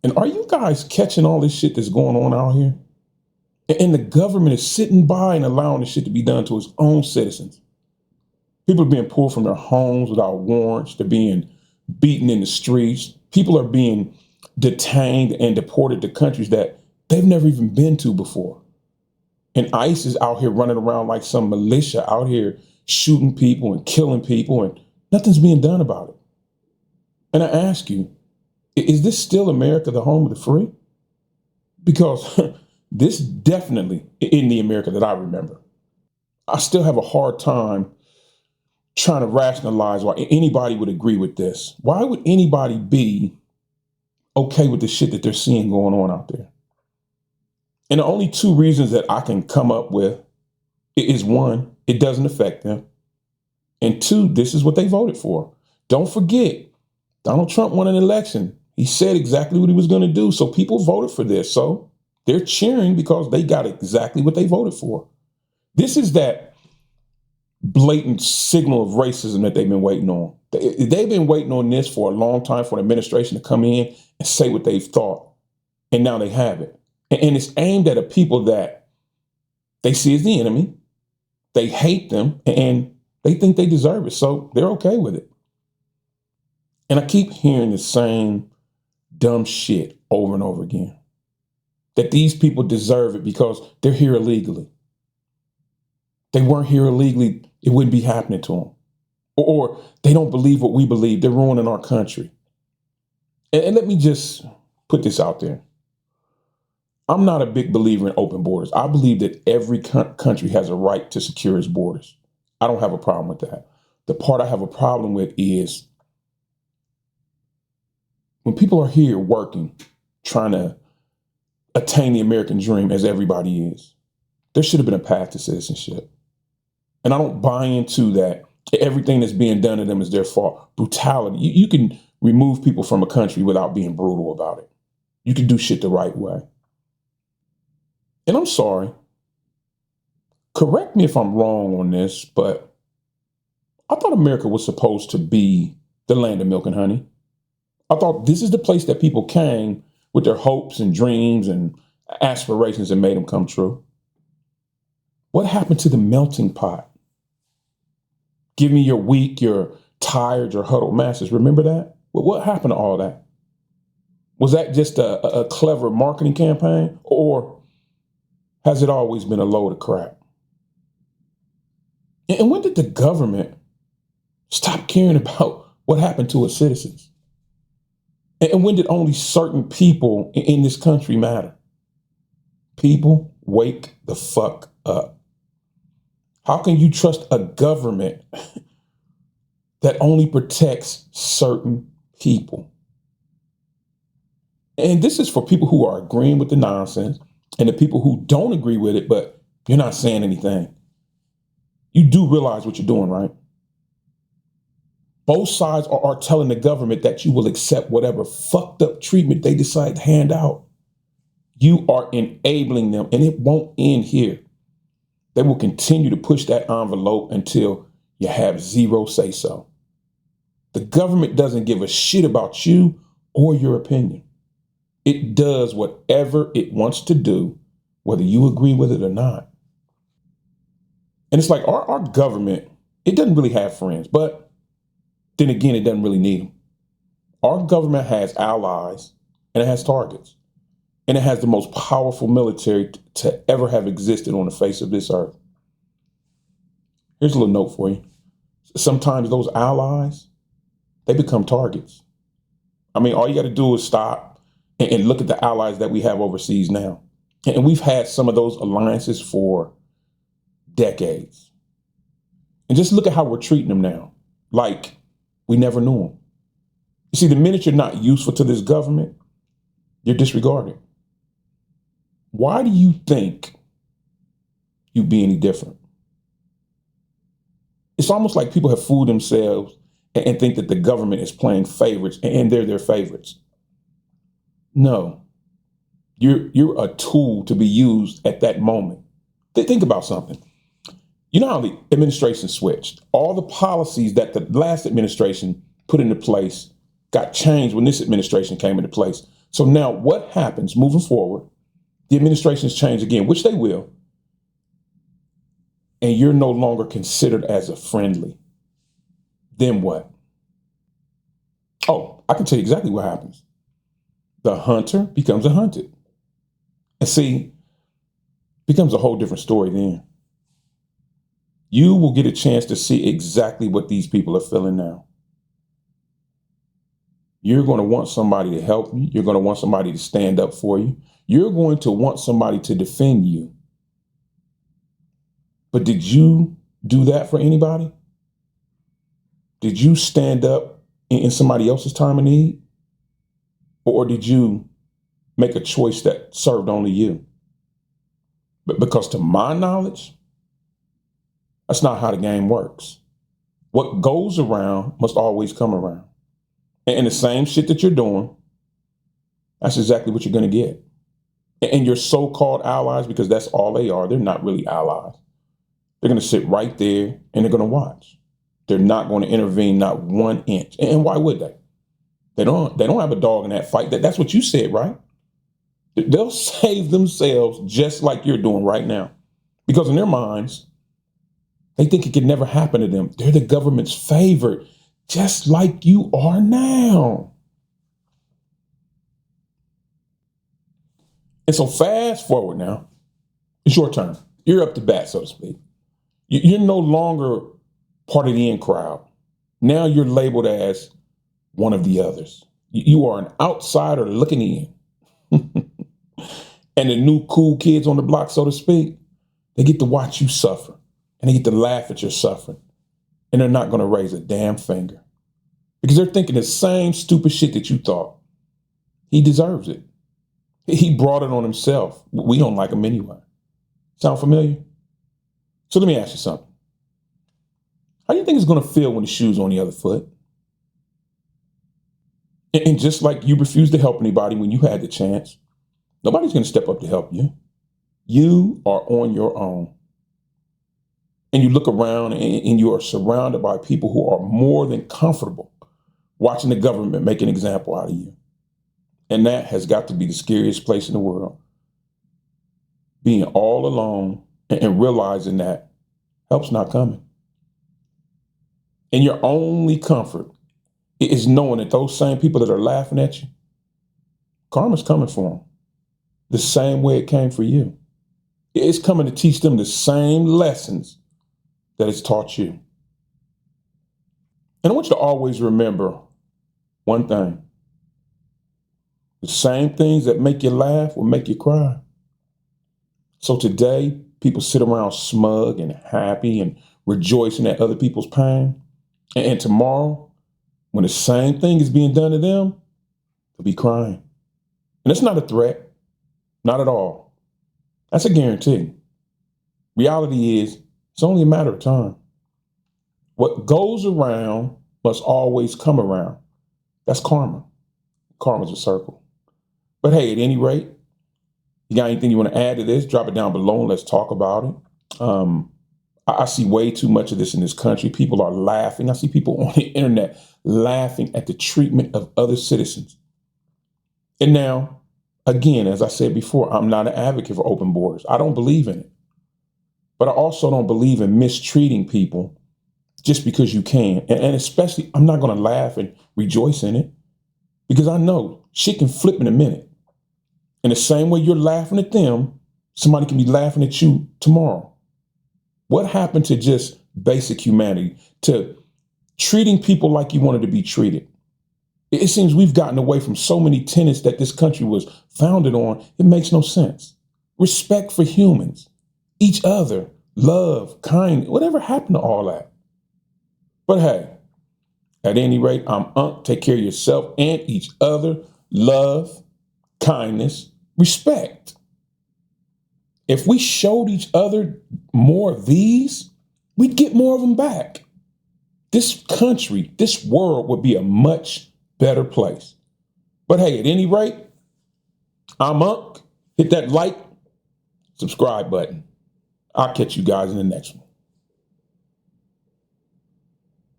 And are you guys catching all this shit that's going on out here? And the government is sitting by and allowing this shit to be done to its own citizens. People are being pulled from their homes without warrants. They're being beaten in the streets. People are being detained and deported to countries that they've never even been to before. And ICE is out here running around like some militia out here shooting people and killing people, and nothing's being done about it. And I ask you, is this still America, the home of the free? Because this definitely isn't the America that I remember. I still have a hard time trying to rationalize why anybody would agree with this. Why would anybody be okay with the shit that they're seeing going on out there? And the only two reasons that I can come up with is one, it doesn't affect them. And two, this is what they voted for. Don't forget, Donald Trump won an election. He said exactly what he was going to do. So people voted for this. So they're cheering because they got exactly what they voted for. This is that blatant signal of racism that they've been waiting on. They've been waiting on this for a long time for an administration to come in and say what they've thought. And now they have it. And it's aimed at a people that they see as the enemy. They hate them and they think they deserve it. So they're okay with it. And I keep hearing the same dumb shit over and over again. That these people deserve it because they're here illegally. They weren't here illegally, it wouldn't be happening to them. Or they don't believe what we believe. They're ruining our country. And let me just put this out there. I'm not a big believer in open borders. I believe that every country has a right to secure its borders. I don't have a problem with that. The part I have a problem with is when people are here working, trying to attain the American dream as everybody is, there should have been a path to citizenship. And I don't buy into that everything that's being done to them is their fault. Brutality. You can remove people from a country without being brutal about it. You can do shit the right way. And I'm sorry, correct me if I'm wrong on this, but I thought America was supposed to be the land of milk and honey. I thought this is the place that people came with their hopes and dreams and aspirations and made them come true. What happened to the melting pot? Give me your weak, your tired, your huddled masses. Remember that? Well, what happened to all that? Was that just a clever marketing campaign, or has it always been a load of crap? And when did the government stop caring about what happened to its citizens? And when did only certain people in this country matter? People, wake the fuck up. How can you trust a government that only protects certain people? And this is for people who are agreeing with the nonsense and the people who don't agree with it, but you're not saying anything. You do realize what you're doing, right? Both sides are telling the government that you will accept whatever fucked up treatment they decide to hand out. You are enabling them, and it won't end here. They will continue to push that envelope until you have zero say so. The government doesn't give a shit about you or your opinion. It does whatever it wants to do, whether you agree with it or not. And it's like our government, it doesn't really have friends, but then again, it doesn't really need them. Our government has allies and it has targets. And it has the most powerful military to ever have existed on the face of this earth. Here's a little note for you. Sometimes those allies, they become targets. I mean, all you got to do is stop and look at the allies that we have overseas now. And we've had some of those alliances for decades. And just look at how we're treating them now. Like we never knew them. You see, the minute you're not useful to this government, you're disregarded. Why do you think you'd be any different? It's almost like people have fooled themselves and think that the government is playing favorites and they're their favorites. No, you're a tool to be used at that moment. Think about something. You know how the administration switched? All the policies that the last administration put into place got changed when this administration came into place. So now what happens moving forward? The administrations change again, which they will, and you're no longer considered as a friendly. Then what? Oh, I can tell you exactly what happens. The hunter becomes a hunted. And see, becomes a whole different story then. You will get a chance to see exactly what these people are feeling now. You're going to want somebody to help you. You're going to want somebody to stand up for you. You're going to want somebody to defend you. But did you do that for anybody? Did you stand up in somebody else's time of need? Or did you make a choice that served only you? But because to my knowledge, that's not how the game works. What goes around must always come around. And the same shit that you're doing, that's exactly what you're going to get. And your so-called allies, because that's all they are, they're not really allies. They're going to sit right there and they're going to watch. They're not going to intervene, not 1 inch. And why would they? They don't have a dog in that fight. That's what you said, right? They'll save themselves just like you're doing right now. Because in their minds, they think it could never happen to them. They're the government's favorite, just like you are now. And so fast forward now, it's your turn. You're up to bat, so to speak. You're no longer part of the in crowd. Now you're labeled as one of the others. You are an outsider looking in. And the new cool kids on the block, so to speak, they get to watch you suffer. And they get to laugh at your suffering. And they're not going to raise a damn finger. Because they're thinking the same stupid shit that you thought. He deserves it. He brought it on himself. We don't like him anyway. Sound familiar? So let me ask you something. How do you think it's going to feel when the shoe's on the other foot? And just like you refused to help anybody when you had the chance, nobody's going to step up to help you. You are on your own. And you look around and you are surrounded by people who are more than comfortable watching the government make an example out of you. And that has got to be the scariest place in the world. Being all alone and realizing that help's not coming. And your only comfort is knowing that those same people that are laughing at you, karma's coming for them the same way it came for you. It's coming to teach them the same lessons that it's taught you. And I want you to always remember one thing. The same things that make you laugh will make you cry. So today, people sit around smug and happy and rejoicing at other people's pain. And tomorrow, when the same thing is being done to them, they'll be crying. And that's not a threat. Not at all. That's a guarantee. Reality is, it's only a matter of time. What goes around must always come around. That's karma. Karma's a circle. But hey, at any rate, you got anything you want to add to this? Drop it down below and let's talk about it. I see way too much of this in this country. People are laughing. I see people on the internet laughing at the treatment of other citizens. And now, again, as I said before, I'm not an advocate for open borders. I don't believe in it. But I also don't believe in mistreating people just because you can. And especially, I'm not going to laugh and rejoice in it because I know shit can flip in a minute. In the same way you're laughing at them, somebody can be laughing at you tomorrow. What happened to just basic humanity, to treating people like you wanted to be treated? It seems we've gotten away from so many tenets that this country was founded on. It makes no sense. Respect for humans, each other, love, kindness, whatever happened to all that? But hey, at any rate, I'm Unc. Take care of yourself and each other. Love, kindness, respect. If we showed each other more of these, we'd get more of them back. This country, this world would be a much better place. But hey, at any rate, I'm Unc. Hit that like, subscribe button. I'll catch you guys in the next one.